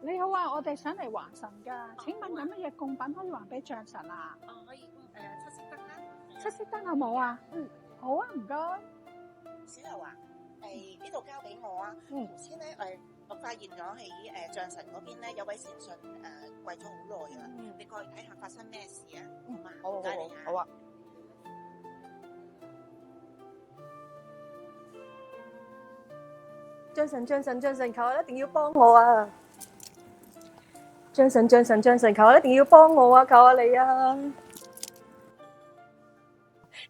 你好啊，我哋想嚟還神㗎。請問有乜嘢供品可以還俾象神啊？可以七色燈啦。七色燈有冇啊？好啊，唔該。小柔啊，呢度交俾我啊。頭先咧我發現咗喺象神嗰邊咧有位善信跪咗好耐啊。你過去睇下發生咩事啊？好嘛？好唔該你啊。好啊。象神，求我一定要幫我啊！象神，求我一定要幫我啊！求下你啊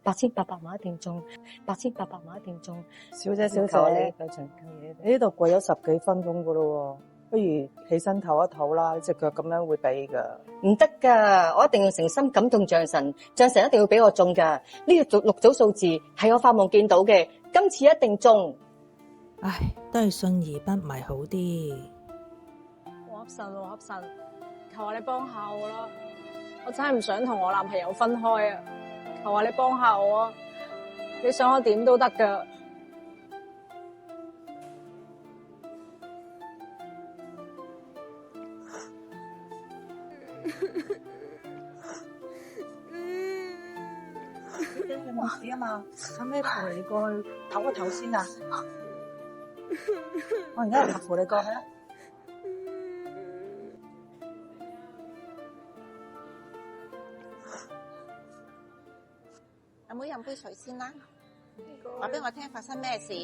！8800萬一定中，8800萬一定中。小姐，你呢度跪咗10幾分鐘噶咯，不如起身唞一唞啦，隻腳咁樣會痹噶。唔得噶，我一定要誠心感動象神，象神一定要俾我中噶。呢個六組數字係我發夢見到嘅，今次一定中。唉，都係信而不迷好啲。我瞌神，求下你幫下我啦！我真係唔想同我男朋友分開啊！求下你幫下我啊！你想我點都得噶。你冇事啊嘛？使咩陪你過去唞一唞先啊？我而家就陪你過去啦。阿妹飲杯水先啦。話俾我聽發生咩事？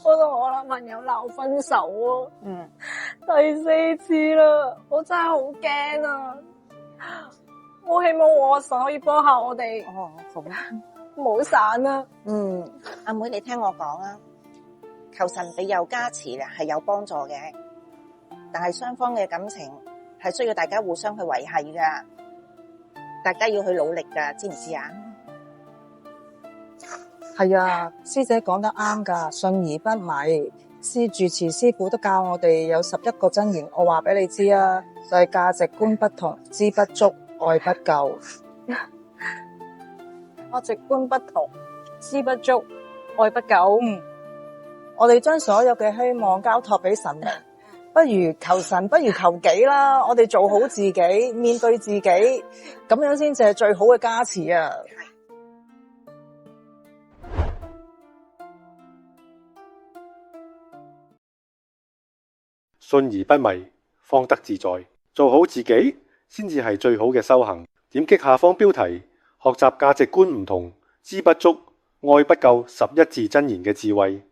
我同我男朋友鬧分手啊！第4次啦，我真係好驚啊！我希望我神可以幫下我哋。好啊。唔好散啊！阿妹你聽我講啊，求神庇佑加持咧係有幫助嘅，但係雙方嘅感情係需要大家互相去維繫噶，大家要去努力噶，知唔知啊？係啊，師姐講得啱噶，信而不迷。住持師傅都教我哋有11個真言，我話俾你知啊，就係價值觀不同，知不足，愛不夠。價值觀不同，知不足，愛不夠。我哋將所有嘅希望交託俾神明，不如求神，不如求己啦。我哋做好自己，面對自己，咁樣先至係最好嘅加持啊！信而不迷，方得自在。做好自己，先至係最好嘅修行。點擊下方標題，學習價值觀唔同，知不足，愛不夠11字真言嘅智慧。